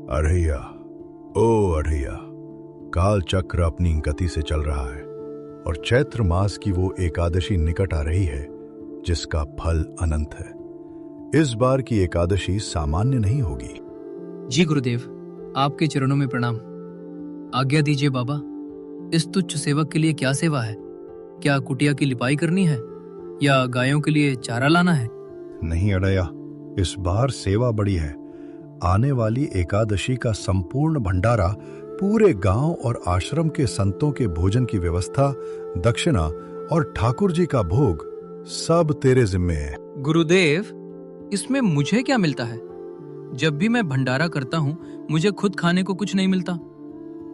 अढ़ैया, ओ अढ़ैया, काल चक्र अपनी गति से चल रहा है और चैत्र मास की वो एकादशी निकट आ रही है जिसका फल अनंत है। इस बार की एकादशी सामान्य नहीं होगी। जी गुरुदेव, आपके चरणों में प्रणाम। आज्ञा दीजिए बाबा, इस तुच्छ सेवक के लिए क्या सेवा है? क्या कुटिया की लिपाई करनी है या गायों के लिए चारा लाना है? नहीं अढ़ैया, इस बार सेवा बड़ी है। आने वाली एकादशी का संपूर्ण भंडारा, पूरे गांव और आश्रम के संतों के भोजन की व्यवस्था, दक्षिणा और ठाकुर जी का भोग सब तेरे जिम्मे है। गुरुदेव, इसमें मुझे क्या मिलता है? जब भी मैं भंडारा करता हूँ मुझे खुद खाने को कुछ नहीं मिलता।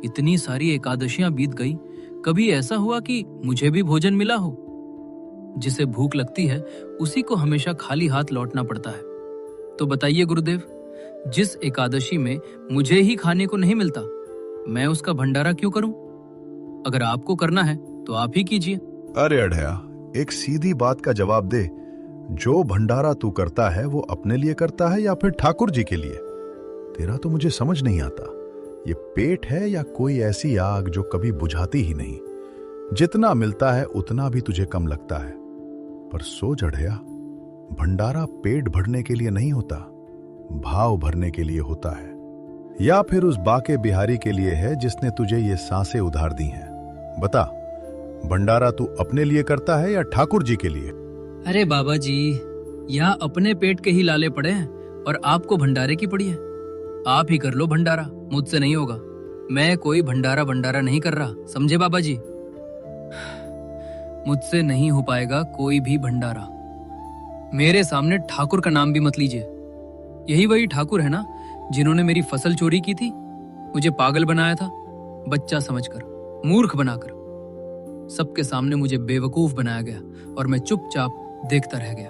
इतनी सारी एकादशियां बीत गई, कभी ऐसा हुआ कि मुझे भी भोजन मिला हो? जिसे भूख लगती है उसी को हमेशा खाली हाथ लौटना पड़ता है। तो बताइए गुरुदेव, जिस एकादशी में मुझे ही खाने को नहीं मिलता, मैं उसका भंडारा क्यों करूं? अगर आपको करना है तो आप ही कीजिए। अरे अढ़ैया, एक सीधी बात का जवाब दे। जो भंडारा तू करता है वो अपने लिए करता है या फिर ठाकुर जी के लिए? तेरा तो मुझे समझ नहीं आता। ये पेट है या कोई ऐसी आग जो कभी बुझाती ही नहीं? जितना मिलता है उतना भी तुझे कम लगता है। पर सोच अढ़ैया, भंडारा पेट भरने के लिए नहीं होता, भाव भरने के लिए होता है। या फिर उस बाके बिहारी के लिए है जिसने तुझे ये सांसें उधार दी हैं। बता, भंडारा तू अपने लिए करता है या ठाकुर जी के लिए? अरे बाबा जी, यहाँ अपने पेट के ही लाले पड़े हैं और आपको भंडारे की पड़ी है। आप ही कर लो भंडारा, मुझसे नहीं होगा। मैं कोई भंडारा नहीं कर रहा, समझे बाबा जी? मुझसे नहीं हो पाएगा कोई भी भंडारा। मेरे सामने ठाकुर का नाम भी मत लीजिए। यही वही ठाकुर है ना जिन्होंने मेरी फसल चोरी की थी, मुझे पागल बनाया था, बच्चा समझकर, मूर्ख बनाकर। सबके सामने मुझे बेवकूफ बनाया गया और मैं चुपचाप देखता रह गया।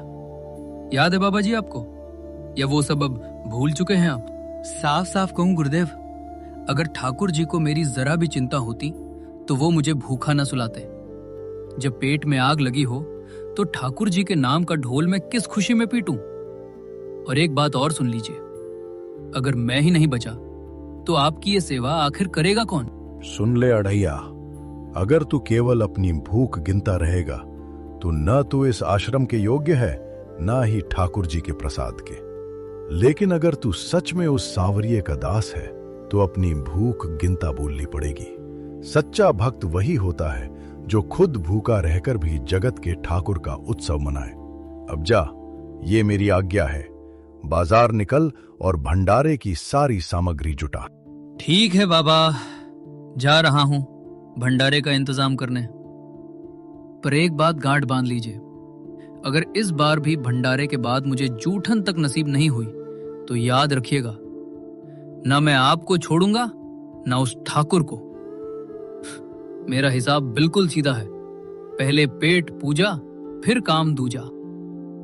याद है बाबा जी आपको? या वो सब अब भूल चुके हैं आप? साफ साफ कहूं गुरुदेव, अगर ठाकुर जी को मेरी जरा भी चिंता होती तो वो मुझे भूखा न सुलाते। जब पेट में आग लगी हो तो ठाकुर जी के नाम का ढोल मैं किस खुशी में पीटूं? और एक बात और सुन लीजिए, अगर मैं ही नहीं बचा तो आपकी ये सेवा आखिर करेगा कौन? सुन ले अढ़ैया, अगर तू केवल अपनी भूख गिनता रहेगा तो न तू इस आश्रम के योग्य है, न ही ठाकुर जी के प्रसाद के। लेकिन अगर तू सच में उस सांवरिये का दास है तो अपनी भूख गिनता बोलनी पड़ेगी। सच्चा भक्त वही होता है जो खुद भूखा रहकर भी जगत के ठाकुर का उत्सव मनाए। अब जा, ये मेरी आज्ञा है। बाजार निकल और भंडारे की सारी सामग्री जुटा। ठीक है बाबा, जा रहा हूं भंडारे का इंतजाम करने। पर एक बात गांठ बांध लीजिए, अगर इस बार भी भंडारे के बाद मुझे जूठन तक नसीब नहीं हुई तो याद रखिएगा, ना मैं आपको छोड़ूंगा ना उस ठाकुर को। मेरा हिसाब बिल्कुल सीधा है, पहले पेट पूजा फिर काम दूजा।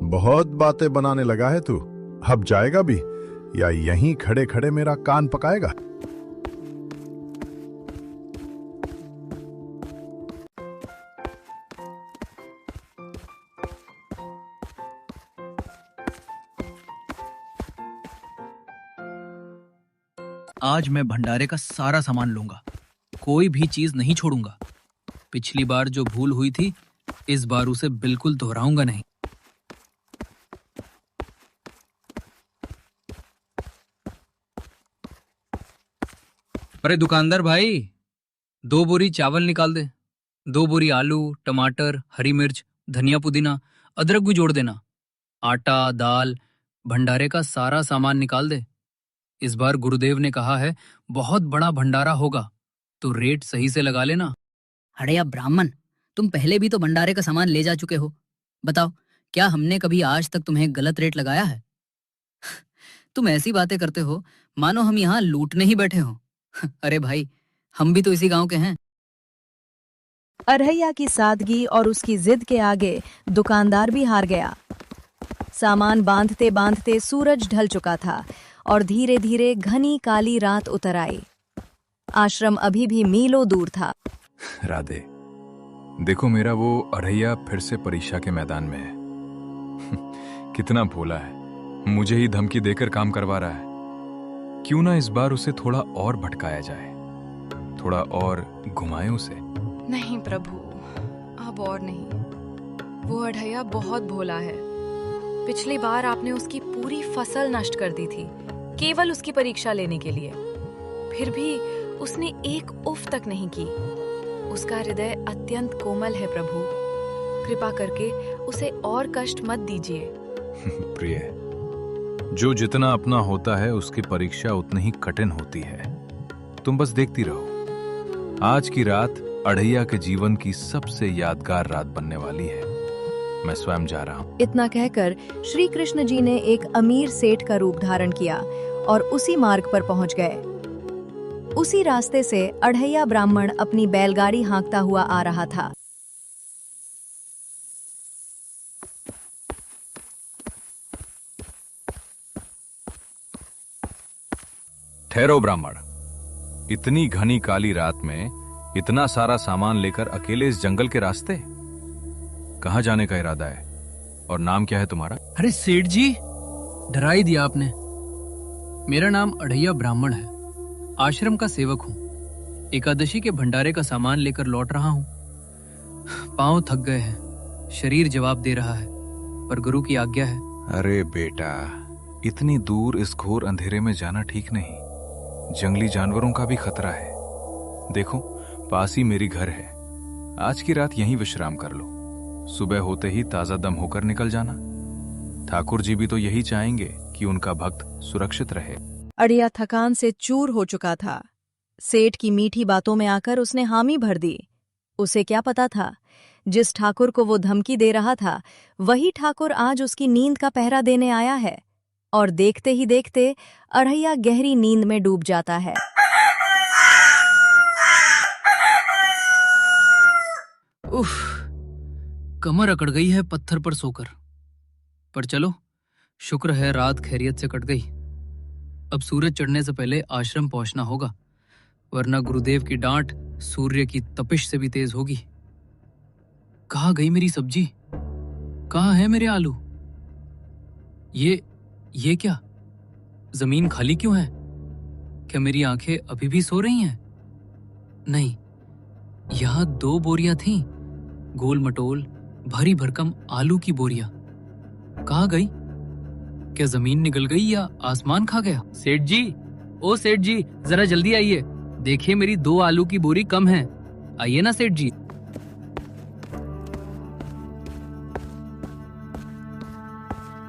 बहुत बातें बनाने लगा है तू। अब जाएगा भी या यहीं खड़े खड़े मेरा कान पकाएगा? आज मैं भंडारे का सारा सामान लूंगा, कोई भी चीज नहीं छोड़ूंगा। पिछली बार जो भूल हुई थी, इस बार उसे बिल्कुल दोहराऊंगा नहीं। अरे दुकानदार भाई, 2 बोरी चावल निकाल दे, 2 बोरी आलू, टमाटर, हरी मिर्च, धनिया, पुदीना, अदरक भी जोड़ देना। आटा, दाल, भंडारे का सारा सामान निकाल दे। इस बार गुरुदेव ने कहा है बहुत बड़ा भंडारा होगा, तो रेट सही से लगा लेना। अरे ब्राह्मण, तुम पहले भी तो भंडारे का सामान ले जा चुके हो। बताओ, क्या हमने कभी आज तक तुम्हें गलत रेट लगाया है? तुम ऐसी बातें करते हो मानो हम यहाँ लूटने ही बैठे हो। अरे भाई, हम भी तो इसी गांव के हैं। अढ़ैया की सादगी और उसकी जिद के आगे दुकानदार भी हार गया। सामान बांधते बांधते सूरज ढल चुका था और धीरे धीरे घनी काली रात उतर आई। आश्रम अभी भी मीलों दूर था। राधे, देखो मेरा वो अढ़ैया फिर से परीक्षा के मैदान में है। कितना भोला है, मुझे ही धमकी देकर काम करवा रहा है। क्यों ना इस बार उसे थोड़ा और भटकाया जाए, थोड़ा और घुमाएं उसे। नहीं प्रभु, अब और नहीं। वो अढ़ैया बहुत भोला है। पिछली बार आपने उसकी पूरी फसल नष्ट कर दी थी, केवल उसकी परीक्षा लेने के लिए। फिर भी उसने एक उफ तक नहीं की। उसका हृदय अत्यंत कोमल है प्रभु, कृपा करके उसे और कष्ट मत दीजिए। प्रिय, जो जितना अपना होता है उसकी परीक्षा उतनी ही कठिन होती है। तुम बस देखती रहो। आज की रात अढ़ैया के जीवन की सबसे यादगार रात बनने वाली है। मैं स्वयं जा रहा हूँ। इतना कहकर श्री कृष्ण जी ने एक अमीर सेठ का रूप धारण किया और उसी मार्ग पर पहुंच गए। उसी रास्ते से अढ़ैया ब्राह्मण अपनी बैलगाड़ी हाँकता हुआ आ रहा था। ठहरो ब्राह्मण, इतनी घनी काली रात में इतना सारा सामान लेकर अकेले इस जंगल के रास्ते? कहां जाने का इरादा है और नाम क्या है तुम्हारा? अरे सेठ जी, डरा ही दिया आपने। मेरा नाम अढ़ैया ब्राह्मण है, आश्रम का सेवक हूँ। एकादशी के भंडारे का सामान लेकर लौट रहा हूँ। पांव थक गए हैं, शरीर जवाब दे रहा है, पर गुरु की आज्ञा है। अरे बेटा, इतनी दूर इस घोर अंधेरे में जाना ठीक नहीं। जंगली जानवरों का भी खतरा है। देखो, पास ही मेरी घर है। आज की रात यहीं विश्राम कर लो। सुबह होते ही ताजा दम होकर निकल जाना। ठाकुर जी भी तो यही चाहेंगे कि उनका भक्त सुरक्षित रहे। अढ़ैया थकान से चूर हो चुका था। सेठ की मीठी बातों में आकर उसने हामी भर दी। उसे क्या पता था, जिस ठाकुर को वो धमकी दे रहा था वही ठाकुर आज उसकी नींद का पहरा देने आया है। और देखते ही देखते अढ़ैया गहरी नींद में डूब जाता है। उफ, कमर अकड़ गई है पत्थर पर सोकर। पर चलो, शुक्र है रात खैरियत से कट गई। अब सूरज चढ़ने से पहले आश्रम पहुंचना होगा, वरना गुरुदेव की डांट सूर्य की तपिश से भी तेज होगी। कहाँ गई मेरी सब्जी? कहाँ है मेरे आलू? ये क्या? जमीन खाली क्यों है? क्या मेरी आंखें अभी भी सो रही हैं? नहीं, यहां 2 बोरियां थीं, गोल मटोल भरी भरकम आलू की बोरियां। कहाँ गई? क्या जमीन निगल गई या आसमान खा गया? सेठ जी, ओ सेठ जी, जरा जल्दी आइए। देखिए, मेरी 2 आलू की बोरी कम है। आइए ना सेठ जी।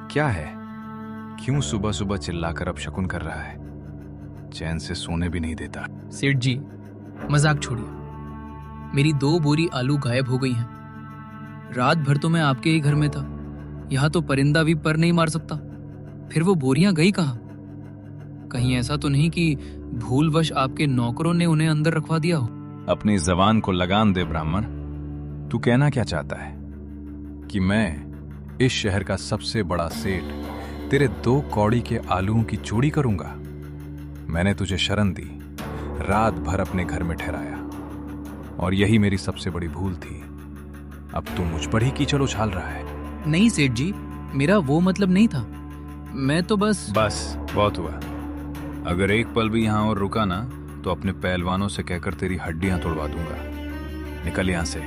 क्या है? क्यों सुबह सुबह चिल्लाकर अपशकुन कर रहा है? चैन से सोने भी नहीं देता। सेठ जी, मजाक छोड़िए। मेरी 2 बोरी आलू गायब हो गई हैं। रात भर तो मैं आपके ही घर में था। यहाँ तो परिंदा भी पर नहीं मार सकता। फिर वो बोरियां गई कहाँ? कहीं ऐसा तो नहीं कि भूलवश आपके नौकरों ने उन्हें अंदर रखवा दिया हो? अपनी जबान को लगान दे ब्राह्मण। तू कहना क्या चाहता है कि मैं इस शहर का सबसे बड़ा सेठ तेरे 2 कौड़ी के आलूओं की चोरी करूंगा? मैंने तुझे शरण दी, रात भर अपने घर में ठहराया, और यही मेरी सबसे बड़ी भूल थी। अब तू मुझ पर ही कीचड़ उछाल रहा है। नहीं सेठ जी, मेरा वो मतलब नहीं था। मैं तो बस बहुत हुआ। अगर एक पल भी यहां और रुका ना तो अपने पहलवानों से कहकर तेरी हड्डियां तोड़वा दूंगा। निकल यहां से,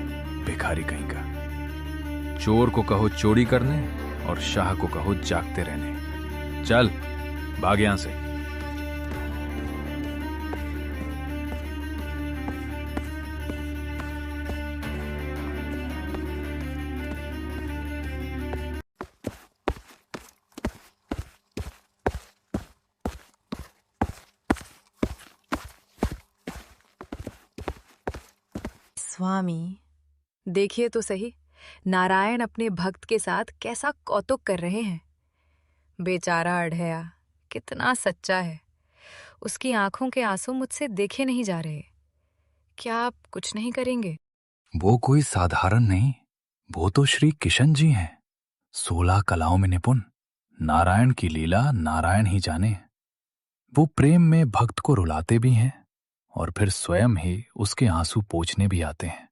भिखारी कहीं का। चोर को कहो चोरी करने और शाह को कहो जागते रहने। चल, भाग यहां से। स्वामी, देखिए तो सही, नारायण अपने भक्त के साथ कैसा कौतुक कर रहे हैं। बेचारा अढ़ैया कितना सच्चा है। उसकी आंखों के आंसू मुझसे देखे नहीं जा रहे। क्या आप कुछ नहीं करेंगे? वो कोई साधारण नहीं, वो तो श्री किशन जी हैं, 16 कलाओं में निपुण। नारायण की लीला नारायण ही जाने। वो प्रेम में भक्त को रुलाते भी हैं और फिर स्वयं ही उसके आंसू पोंछने भी आते हैं।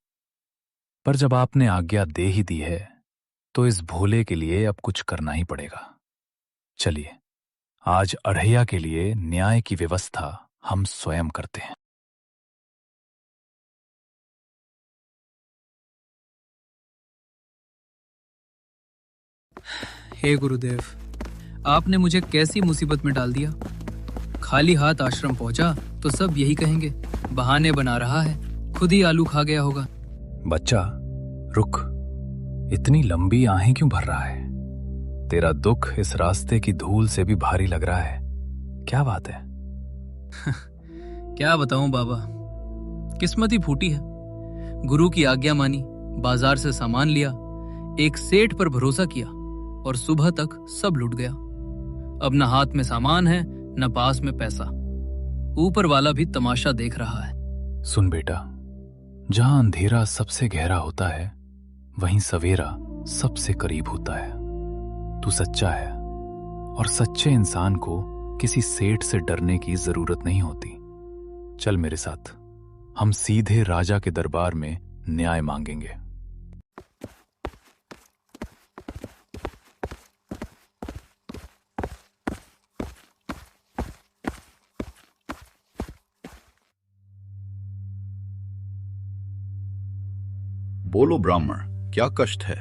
पर जब आपने आज्ञा दे ही दी है तो इस भोले के लिए अब कुछ करना ही पड़ेगा। चलिए, आज अढ़ैया के लिए न्याय की व्यवस्था हम स्वयं करते हैं। हे गुरुदेव, आपने मुझे कैसी मुसीबत में डाल दिया। खाली हाथ आश्रम पहुंचा तो सब यही कहेंगे, बहाने बना रहा है, खुद ही आलू खा गया होगा। बच्चा रुक, इतनी लंबी आहें क्यों भर रहा है? तेरा दुख इस रास्ते की धूल से भी भारी लग रहा है। क्या बात है? क्या बताऊं बाबा, किस्मत ही फूटी है। गुरु की आज्ञा मानी, बाजार से सामान लिया, एक सेठ पर भरोसा किया और सुबह तक सब लुट गया। अब न हाथ में सामान है न पास में पैसा। ऊपर वाला भी तमाशा देख रहा है। सुन बेटा, जहां अंधेरा सबसे गहरा होता है वहीं सवेरा सबसे करीब होता है। तू सच्चा है और सच्चे इंसान को किसी सेठ से डरने की जरूरत नहीं होती। चल मेरे साथ, हम सीधे राजा के दरबार में न्याय मांगेंगे। बोलो ब्राह्मण, क्या कष्ट है?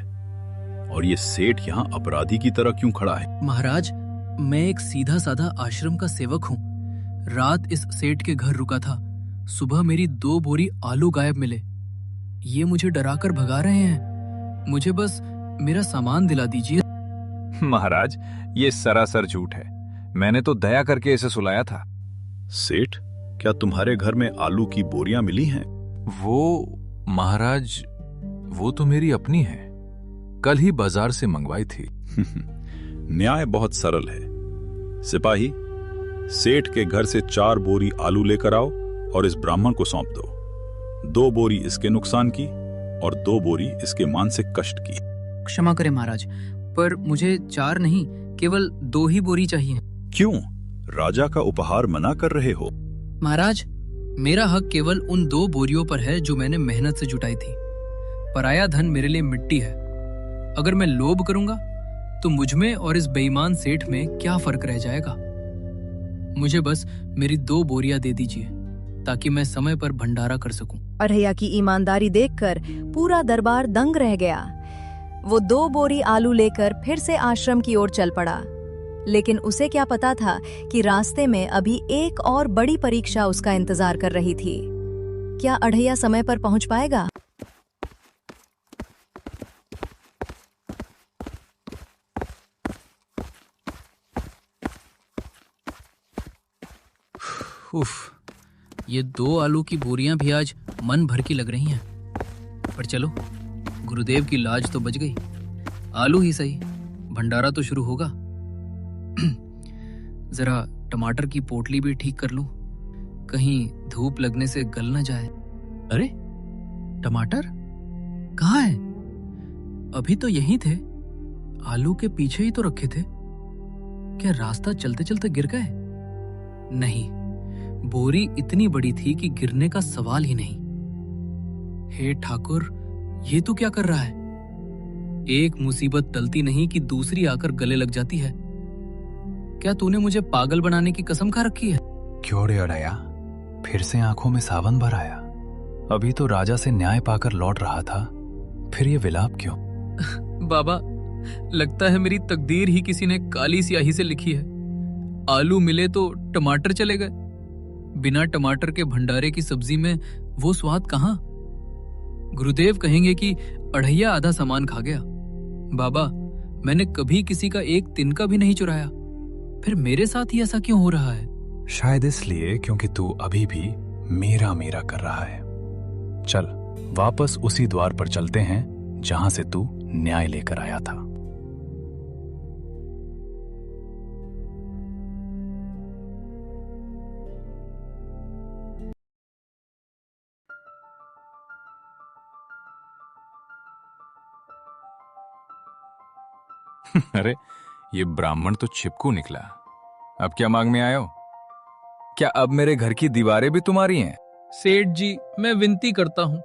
और ये सेठ यहाँ अपराधी की तरह क्यों खड़ा है? महाराज, मैं एक सीधा साधा आश्रम का सेवक हूँ। रात इस सेठ के घर रुका था। सुबह मेरी 2 बोरी आलू गायब मिले। ये मुझे डराकर भगा रहे हैं। मुझे बस मेरा सामान दिला दीजिए। महाराज, ये सरासर झूठ है। मैंने तो दया करके इसे सुलाया था। सेठ, क्या तुम्हारे घर में आलू की बोरियां मिली हैं? वो महाराज, वो तो मेरी अपनी है, कल ही बाजार से मंगवाई थी। न्याय बहुत सरल है। सिपाही, सेठ के घर से 4 बोरी आलू लेकर आओ और इस ब्राह्मण को सौंप दो। 2 बोरी इसके नुकसान की और 2 बोरी इसके मानसिक कष्ट की। क्षमा करें महाराज, पर मुझे 4 नहीं, केवल 2 ही बोरी चाहिए। क्यों? राजा का उपहार मना कर रहे हो? महाराज, मेरा हक केवल उन 2 बोरियों पर है जो मैंने मेहनत से जुटाई थी। पराया धन मेरे लिए मिट्टी है। अगर मैं लोभ करूंगा तो मुझ में और इस बेईमान सेठ में क्या फर्क रह जाएगा? मुझे बस मेरी 2 बोरियां दे दीजिए ताकि मैं समय पर भंडारा कर सकूं। अढ़ैया की ईमानदारी देखकर पूरा दरबार दंग रह गया। वो 2 बोरी आलू लेकर फिर से आश्रम की ओर चल पड़ा। लेकिन उसे क्या पता था कि रास्ते में अभी एक और बड़ी परीक्षा उसका इंतजार कर रही थी। क्या अढ़ैया समय पर पहुंच पाएगा? उफ, ये 2 आलू की बोरियां भी आज मन भर की लग रही हैं। पर चलो, गुरुदेव की लाज तो बच गई। आलू ही सही, भंडारा तो शुरू होगा। जरा टमाटर की पोटली भी ठीक कर लूं, कहीं धूप लगने से गल न जाए। अरे, टमाटर कहाँ है? अभी तो यहीं थे, आलू के पीछे ही तो रखे थे। क्या रास्ता चलते चलते गिर गए? नहीं, बोरी इतनी बड़ी थी कि गिरने का सवाल ही नहीं। हे ठाकुर, ये तू क्या कर रहा है? एक मुसीबत टलती नहीं कि दूसरी आकर गले लग जाती है। क्या तूने मुझे पागल बनाने की कसम खा रखी है? क्यों रे अढ़ैया, फिर से आंखों में सावन भर आया? अभी तो राजा से न्याय पाकर लौट रहा था, फिर ये विलाप क्यों? बाबा, लगता है मेरी तकदीर ही किसी ने काली स्याही से लिखी है। आलू मिले तो टमाटर चले गए। बिना टमाटर के भंडारे की सब्जी में वो स्वाद कहाँ? गुरुदेव कहेंगे कि अढ़ैया आधा सामान खा गया। बाबा, मैंने कभी किसी का एक तिनका भी नहीं चुराया, फिर मेरे साथ ही ऐसा क्यों हो रहा है? शायद इसलिए क्योंकि तू अभी भी मेरा मेरा कर रहा है। चल, वापस उसी द्वार पर चलते हैं जहां से तू न्याय लेकर आया था। अरे, ये ब्राह्मण तो छिपकू निकला। अब क्या मांग में आए हो? क्या अब मेरे घर की दीवारें भी तुम्हारी हैं? सेठ जी, मैं विनती करता हूँ,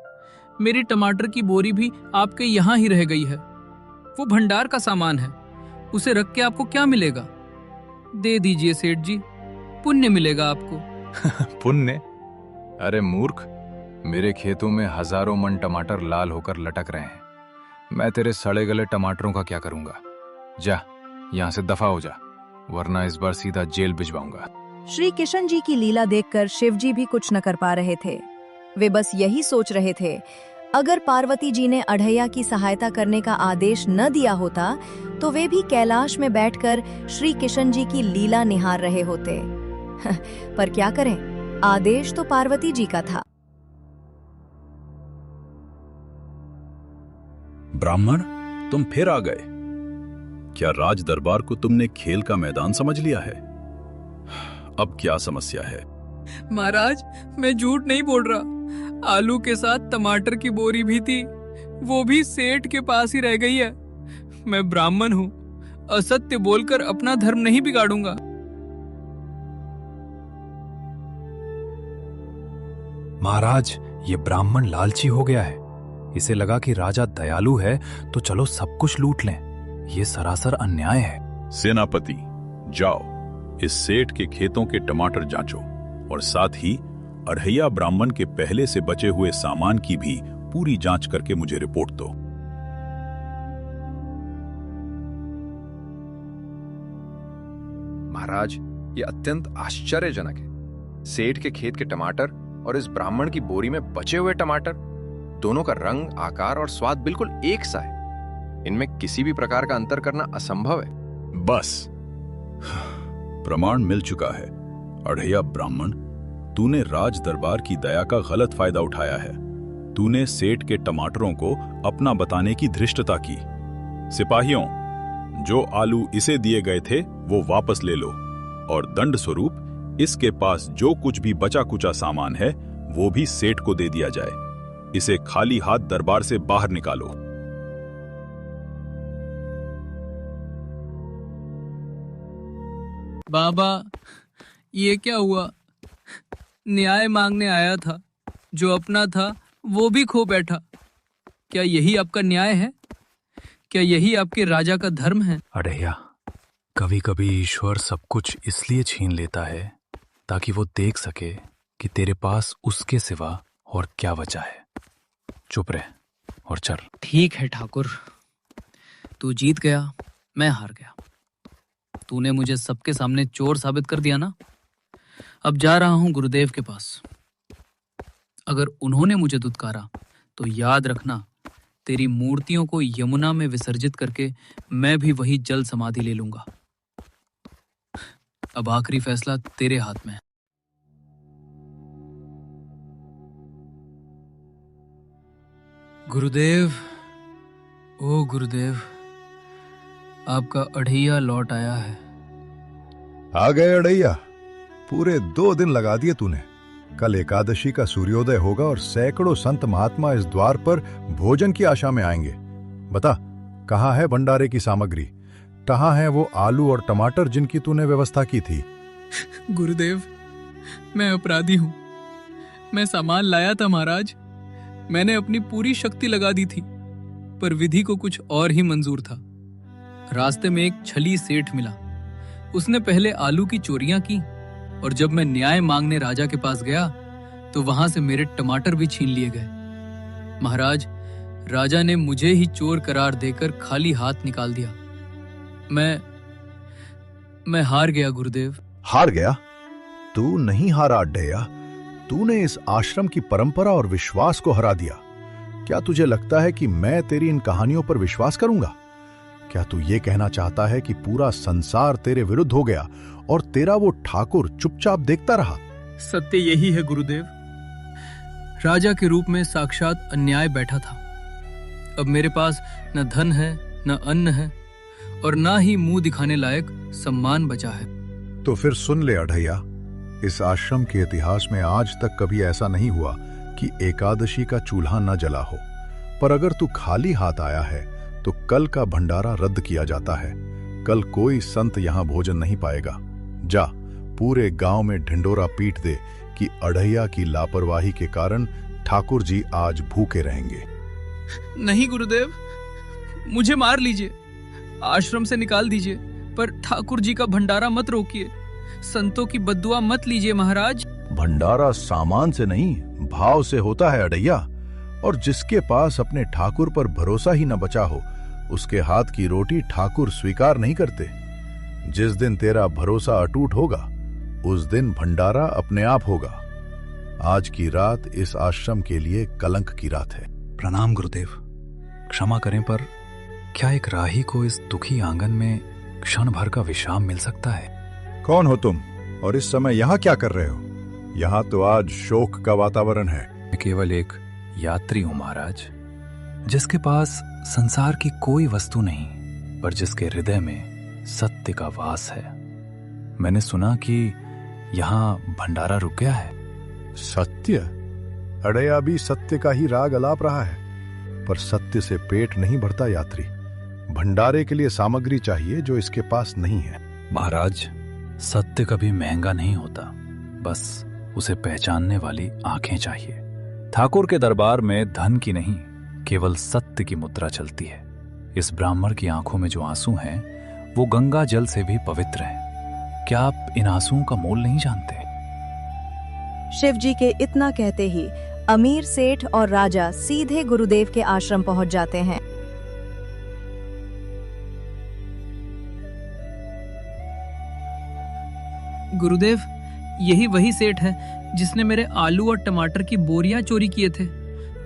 मेरी टमाटर की बोरी भी आपके यहाँ ही रह गई है। वो भंडार का सामान है, उसे रख के आपको क्या मिलेगा? दे दीजिए सेठ जी, पुण्य मिलेगा आपको। पुण्य? अरे मूर्ख, मेरे खेतों में हजारों मन टमाटर लाल होकर लटक रहे हैं। मैं तेरे सड़े गले टमाटरों का क्या करूंगा? जा, यहां से दफा हो जा, वरना इस बार सीधा जेल भिजवाऊंगा। श्री किशन जी की लीला देखकर शिवजी भी कुछ न कर पा रहे थे। वे बस यही सोच रहे थे, अगर पार्वती जी ने अढ़ैया की सहायता करने का आदेश न दिया होता तो वे भी कैलाश में बैठकर श्री किशन जी की लीला निहार रहे होते। पर क्या करें, आदेश तो पार्वती जी का था। ब्राह्मण, तुम फिर आ गए। क्या राज दरबार को तुमने खेल का मैदान समझ लिया है? अब क्या समस्या है? महाराज, मैं झूठ नहीं बोल रहा। आलू के साथ टमाटर की बोरी भी थी, वो भी सेठ के पास ही रह गई है। मैं ब्राह्मण हूँ, असत्य बोलकर अपना धर्म नहीं बिगाड़ूंगा। महाराज, ये ब्राह्मण लालची हो गया है। इसे लगा कि राजा दयालु है तो चलो सब कुछ लूट लें। ये सरासर अन्याय है। सेनापति, जाओ, इस सेठ के खेतों के टमाटर जांचो और साथ ही अढ़ैया ब्राह्मण के पहले से बचे हुए सामान की भी पूरी जांच करके मुझे रिपोर्ट दो। महाराज, ये अत्यंत आश्चर्यजनक है। सेठ के खेत के टमाटर और इस ब्राह्मण की बोरी में बचे हुए टमाटर, दोनों का रंग, आकार और स्वाद बिल्कुल एक सा है। इनमें किसी भी प्रकार का अंतर करना असंभव है। बस, प्रमाण मिल चुका है। अढ़ैया ब्राह्मण, तूने राज दरबार की दया का गलत फायदा उठाया है। तूने सेठ के टमाटरों को अपना बताने की धृष्टता की। सिपाहियों, जो आलू इसे दिए गए थे वो वापस ले लो और दंड स्वरूप इसके पास जो कुछ भी बचा कुचा सामान है वो भी सेठ को दे दिया जाए। इसे खाली हाथ दरबार से बाहर निकालो। बाबा, ये क्या हुआ? न्याय मांगने आया था, जो अपना था वो भी खो बैठा। क्या यही आपका न्याय है? क्या यही आपके राजा का धर्म है? अढ़ैया, कभी कभी ईश्वर सब कुछ इसलिए छीन लेता है ताकि वो देख सके कि तेरे पास उसके सिवा और क्या बचा है। चुप रह और चल। ठीक है ठाकुर, तू जीत गया, मैं हार गया। तूने मुझे सबके सामने चोर साबित कर दिया ना। अब जा रहा हूं गुरुदेव के पास। अगर उन्होंने मुझे दुत्कारा तो याद रखना, तेरी मूर्तियों को यमुना में विसर्जित करके मैं भी वही जल समाधि ले लूंगा। अब आखिरी फैसला तेरे हाथ में है। गुरुदेव, ओ गुरुदेव, आपका अढ़ैया लौट आया है। आ गए अढ़ैया? पूरे 2 दिन लगा दिए तूने। कल एकादशी का सूर्योदय होगा और सैकड़ों संत महात्मा इस द्वार पर भोजन की आशा में आएंगे। बता, कहाँ है भंडारे की सामग्री? कहाँ है वो आलू और टमाटर जिनकी तूने व्यवस्था की थी? गुरुदेव, मैं अपराधी हूँ। मैं सामान लाया था महाराज, मैंने अपनी पूरी शक्ति लगा दी थी, पर विधि को कुछ और ही मंजूर था। रास्ते में एक छली सेठ मिला। उसने पहले आलू की चोरियां की और जब मैं न्याय मांगने राजा के पास गया तो वहां से मेरे टमाटर भी छीन लिए गए। महाराज, राजा ने मुझे ही चोर करार देकर खाली हाथ निकाल दिया। मैं हार गया गुरुदेव। हार गया? तू नहीं हारा अढ़ैया। तूने इस आश्रम की परंपरा और विश्वास को हरा दिया। क्या तुझे लगता है कि मैं तेरी इन कहानियों पर विश्वास करूंगा? क्या तू ये कहना चाहता है कि पूरा संसार तेरे विरुद्ध हो गया और तेरा वो ठाकुर चुपचाप देखता रहा? सत्य यही है गुरुदेव। राजा के रूप में साक्षात अन्याय बैठा था। अब मेरे पास न धन है, न अन्न है और न ही मुंह दिखाने लायक सम्मान बचा है। तो फिर सुन ले अढ़ैया, इस आश्रम के इतिहास में आज तक कभी ऐसा नहीं हुआ कि एकादशी का चूल्हा न जला हो। पर अगर तू खाली हाथ आया है तो कल का भंडारा रद्द किया जाता है। कल कोई संत यहां भोजन नहीं पाएगा। जा, पूरे गांव में ढिंडोरा पीट दे कि अढ़ैया की लापरवाही के कारण ठाकुर जी आज भूखे रहेंगे। नहीं गुरुदेव, मुझे मार लीजिए, आश्रम से निकाल दीजिए, पर ठाकुर जी का भंडारा मत रोकिए। संतों की बद्दुआ मत लीजिए महाराज। भंडारा सामान से नहीं, भाव से होता है अड़ैया। और जिसके पास अपने ठाकुर पर भरोसा ही न बचा हो, उसके हाथ की रोटी ठाकुर स्वीकार नहीं करते। जिस दिन तेरा भरोसा अटूट होगा, उस दिन भंडारा अपने आप होगा। आज की रात इस आश्रम के लिए कलंक की रात है। प्रणाम गुरुदेव। क्षमा करें, पर क्या एक राही को इस दुखी आंगन में क्षण भर का विश्राम मिल सकता है? कौन हो तुम और इस समय यहाँ क्या कर रहे हो? यहाँ तो आज शोक का वातावरण है। मैं केवल एक यात्री हूं महाराज, जिसके पास संसार की कोई वस्तु नहीं, पर जिसके हृदय में सत्य का वास है। मैंने सुना कि यहाँ भंडारा रुक गया है। सत्य? अड़ैया भी सत्य का ही राग अलाप रहा है, पर सत्य से पेट नहीं भरता यात्री। भंडारे के लिए सामग्री चाहिए जो इसके पास नहीं है। महाराज, सत्य कभी महंगा नहीं होता, बस उसे पहचानने वाली आंखें चाहिए। ठाकुर के दरबार में धन की नहीं, केवल सत्य की मुद्रा चलती है। इस ब्राह्मण की आंखों में जो आंसू हैं, वो गंगा जल से भी पवित्र हैं। क्या आप इन आंसुओं का मोल नहीं जानते? शिवजी के इतना कहते ही अमीर सेठ और राजा सीधे गुरुदेव के आश्रम पहुंच जाते हैं। गुरुदेव, यही वही सेठ है जिसने मेरे आलू और टमाटर की बोरियां चोरी किए थे,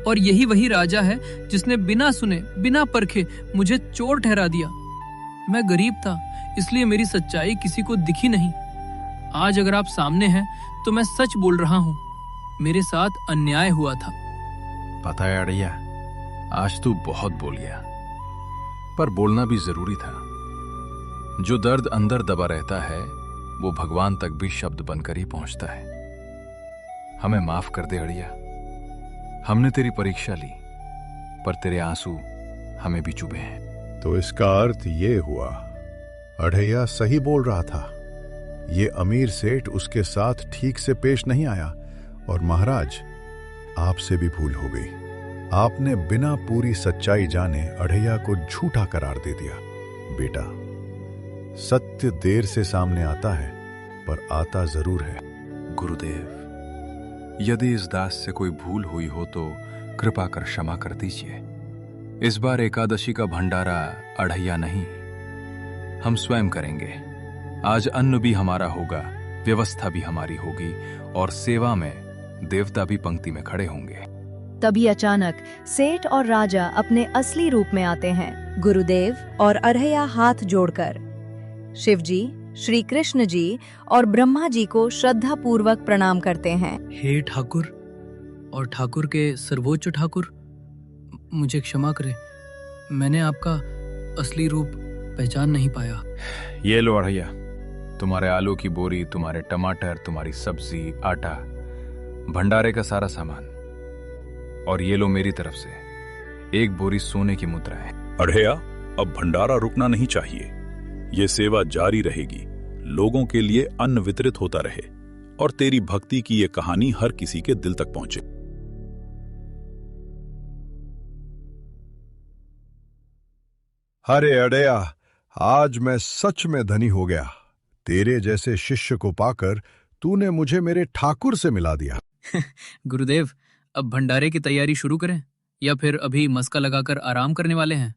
और यही वही राजा है जिसने बिना सुने बिना परखे मुझे चोर ठहरा दिया। मैं गरीब था, इसलिए मेरी सच्चाई किसी को दिखी नहीं। आज अगर आप सामने हैं तो मैं सच बोल रहा हूँ, मेरे साथ अन्याय हुआ था। पता है अड़ैया, आज तू बहुत बोल गया, पर बोलना भी जरूरी था। जो दर्द अंदर दबा रहता है, वो भगवान तक भी शब्द बनकर ही पहुंचता है। हमें माफ कर दे अड़ैया, हमने तेरी परीक्षा ली, पर तेरे आंसू हमें भी चुभे हैं। तो इसका अर्थ ये हुआ, अड़ैया सही बोल रहा था। ये अमीर सेठ उसके साथ ठीक से पेश नहीं आया, और महाराज, आपसे भी भूल हो गई। आपने बिना पूरी सच्चाई जाने अड़ैया को झूठा करार दे दिया। बेटा, सत्य देर से सामने आता है, पर आता जरूर है। गुरुदेव, यदि इस दास से कोई भूल हुई हो तो कृपा कर क्षमा कर दीजिए। इस बार एकादशी का भंडारा अड़ैया नहीं, हम स्वयं करेंगे। आज अन्न भी हमारा होगा, व्यवस्था भी हमारी होगी, और सेवा में देवता भी पंक्ति में खड़े होंगे। तभी अचानक सेठ और राजा अपने असली रूप में आते हैं। गुरुदेव और अड़ैया हाथ जोड़कर शिवजी, श्री कृष्ण जी और ब्रह्मा जी को श्रद्धा पूर्वक प्रणाम करते हैं। हे ठाकुर और ठाकुर के सर्वोच्च ठाकुर, मुझे क्षमा करें, मैंने आपका असली रूप पहचान नहीं पाया। ये लो अड़ैया, तुम्हारे आलू की बोरी, तुम्हारे टमाटर, तुम्हारी सब्जी, आटा, भंडारे का सारा सामान, और ये लो मेरी तरफ से एक बोरी सोने की मुद्रा है। अड़ैया, अब भंडारा रुकना नहीं चाहिए। ये सेवा जारी रहेगी, लोगों के लिए अन्न वितरित होता रहे, और तेरी भक्ति की ये कहानी हर किसी के दिल तक पहुंचे। अरे अड़ैया, आज मैं सच में धनी हो गया। तेरे जैसे शिष्य को पाकर तूने मुझे मेरे ठाकुर से मिला दिया। गुरुदेव, अब भंडारे की तैयारी शुरू करें या फिर अभी मस्का लगाकर आराम करने वाले हैं?